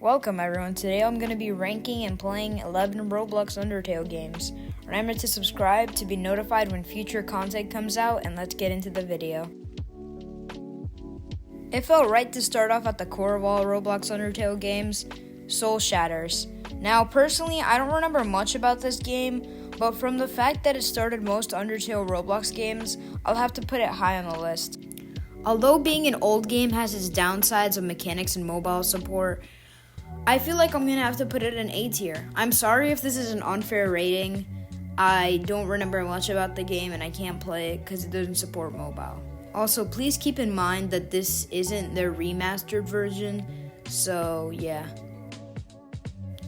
Welcome everyone, today I'm going to be ranking and playing 11 Roblox-Undertale games. Remember to subscribe to be notified when future content comes out, and let's get into the video. It felt right to start off at the core of all Roblox-Undertale games, Shatters. Now personally, I don't remember much about this game, but from the fact that it started most Undertale Roblox games, I'll have to put it high on the list. Although being an old game has its downsides of mechanics and mobile support, I feel like I'm going to have to put it in A tier. I'm sorry if this is an unfair rating. I don't remember much about the game and I can't play it because it doesn't support mobile. Also, please keep in mind that this isn't their remastered version, so yeah.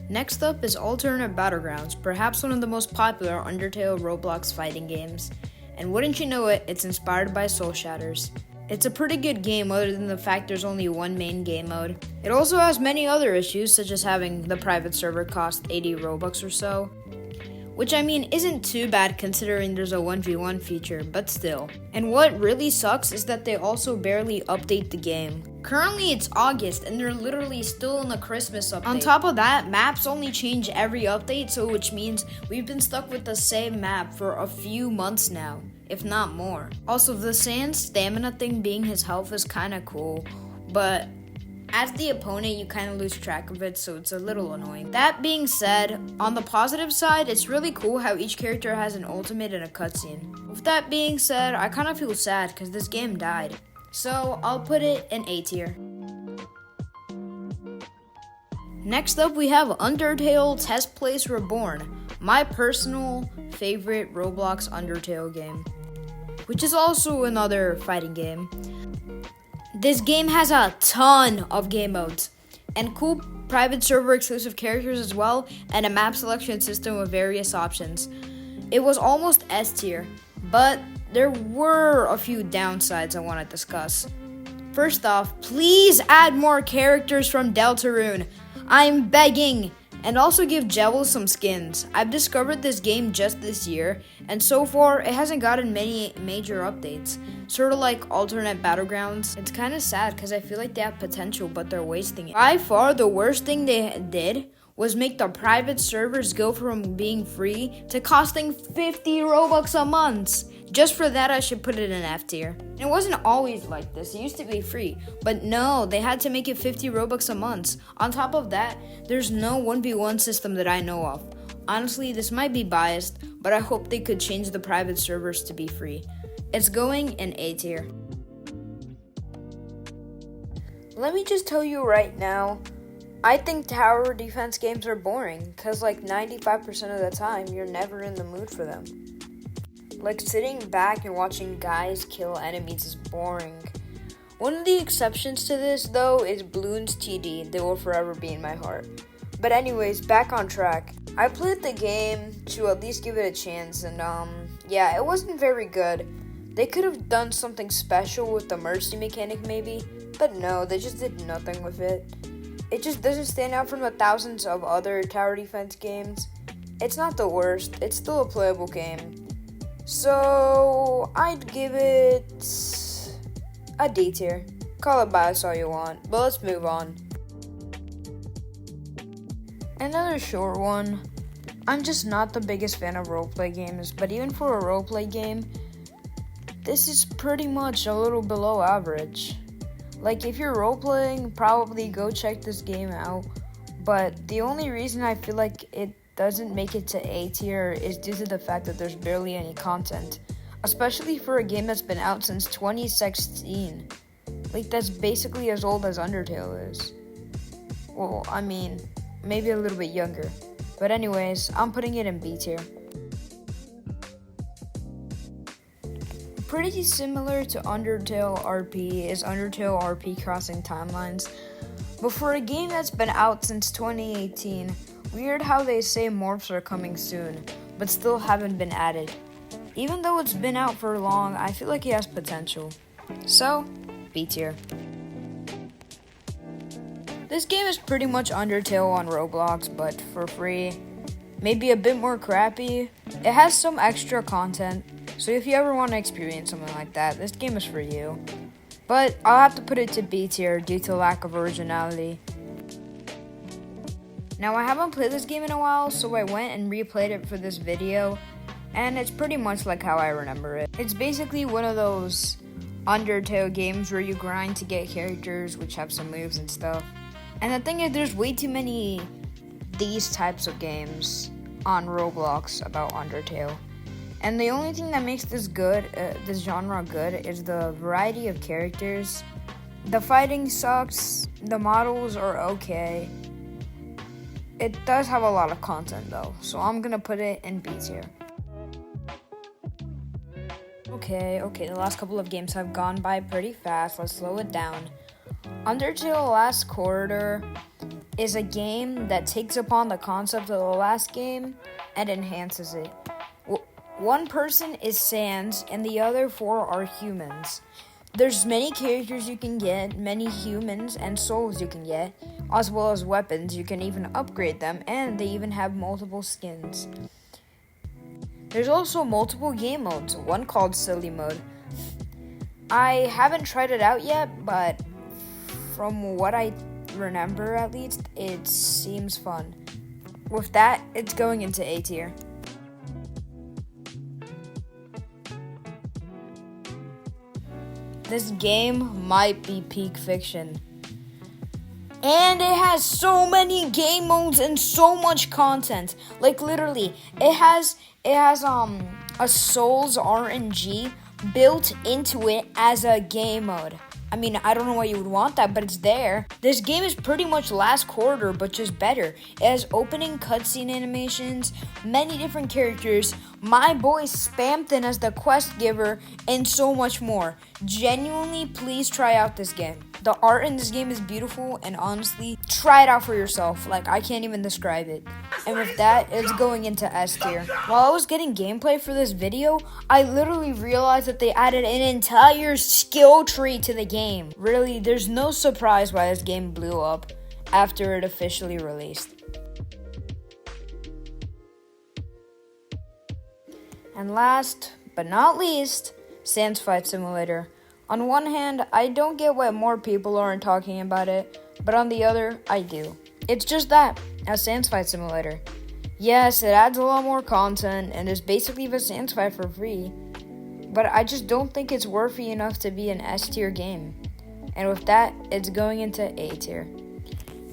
Next up is Alternate Battlegrounds, perhaps one of the most popular Undertale Roblox fighting games. And wouldn't you know it, it's inspired by Shatters. It's a pretty good game other than the fact there's only one main game mode. It also has many other issues, such as having the private server cost 80 Robux or so. Which I mean isn't too bad considering there's a 1v1 feature, but still. And what really sucks is that they also barely update the game. Currently it's August and they're literally still in the Christmas update. On top of that, maps only change every update, so which means we've been stuck with the same map for a few months now, if not more. Also, the Sans stamina thing being his health is kinda cool, but as the opponent, you kind of lose track of it, so it's a little annoying. That being said, on the positive side, it's really cool how each character has an ultimate and a cutscene. With that being said, I kind of feel sad because this game died. So I'll put it in A tier. Next up, we have Undertale Test Place Reborn, my personal favorite Roblox Undertale game, which is also another fighting game. This game has a ton of game modes and cool private server exclusive characters as well, and a map selection system with various options. It was almost S tier, but there were a few downsides I want to discuss. First off, please add more characters from Deltarune. I'm begging. And also give Jewel some skins. I've discovered this game just this year, and so far it hasn't gotten many major updates. Sort of like Alternate Battlegrounds. It's kind of sad because I feel like they have potential, but they're wasting it. By far, the worst thing they did was make the private servers go from being free to costing 50 Robux a month. Just for that, I should put it in F tier. It wasn't always like this. It used to be free. But no, they had to make it 50 Robux a month. On top of that, there's no 1v1 system that I know of. Honestly, this might be biased, but I hope they could change the private servers to be free. It's going in A tier. Let me just tell you right now, I think tower defense games are boring, because like 95% of the time, you're never in the mood for them. Like, sitting back and watching guys kill enemies is boring. One of the exceptions to this, though, is Bloons TD. They will forever be in my heart. But anyways, back on track. I played the game to at least give it a chance, and yeah, it wasn't very good. They could have done something special with the mercy mechanic maybe, but no, they just did nothing with it. It just doesn't stand out from the thousands of other tower defense games. It's not the worst, it's still a playable game. So, I'd give it a D tier. Call it bias all you want, but let's move on. Another short one. I'm just not the biggest fan of roleplay games, but even for a roleplay game, this is pretty much a little below average. Like, if you're roleplaying, probably go check this game out, but the only reason I feel like it doesn't make it to A tier is due to the fact that there's barely any content, especially for a game that's been out since 2016. Like, that's basically as old as Undertale is. Well, I mean, maybe a little bit younger. But anyways, I'm putting it in B tier. Pretty similar to Undertale RP is Undertale RP Crossing Timelines, but for a game that's been out since 2018, weird how they say morphs are coming soon, but still haven't been added. Even though it's been out for long, I feel like it has potential. So, B tier. This game is pretty much Undertale on Roblox, but for free. Maybe a bit more crappy. It has some extra content, so if you ever want to experience something like that, this game is for you. But I'll have to put it to B tier due to lack of originality. Now, I haven't played this game in a while, so I went and replayed it for this video, and it's pretty much like how I remember it. It's basically one of those Undertale games where you grind to get characters which have some moves and stuff. And the thing is, there's way too many these types of games on Roblox about Undertale. And the only thing that makes this good, this genre good, is the variety of characters. The fighting sucks, the models are okay. It does have a lot of content though, so I'm gonna put it in B tier. Okay, the last couple of games have gone by pretty fast. Let's slow it down. Undertale Last Corridor is a game that takes upon the concept of the last game and enhances it. One person is Sans and the other 4 are humans. There's many characters you can get, many humans and souls you can get, as well as weapons. You can even upgrade them, and they even have multiple skins. There's also multiple game modes, one called Silly Mode. I haven't tried it out yet, but from what I remember at least, it seems fun. With that, it's going into A tier. This game might be peak fiction. And it has so many game modes and so much content. Like literally, it has a Souls RNG built into it as a game mode. I mean, I don't know why you would want that, but it's there. This game is pretty much Last Corridor, but just better. It has opening cutscene animations, many different characters, my boy Spamton as the quest giver, and so much more. Genuinely, please try out this game. The art in this game is beautiful, and honestly, try it out for yourself. Like, I can't even describe it. And with that, it's going into S tier. While I was getting gameplay for this video, I literally realized that they added an entire skill tree to the game. Really, there's no surprise why this game blew up after it officially released. And last but not least, Sans Fight Simulator. On one hand, I don't get why more people aren't talking about it, but on the other, I do. It's just that, a Sans Fight Simulator. Yes, it adds a lot more content and is basically the Sans Fight for free, but I just don't think it's worthy enough to be an S tier game. And with that, it's going into A tier,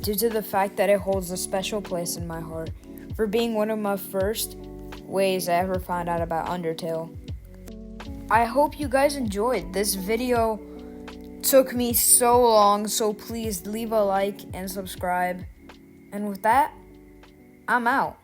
due to the fact that it holds a special place in my heart, for being one of my first ways I ever found out about Undertale. I hope you guys enjoyed. This video took me so long, so please leave a like and subscribe. And with that, I'm out.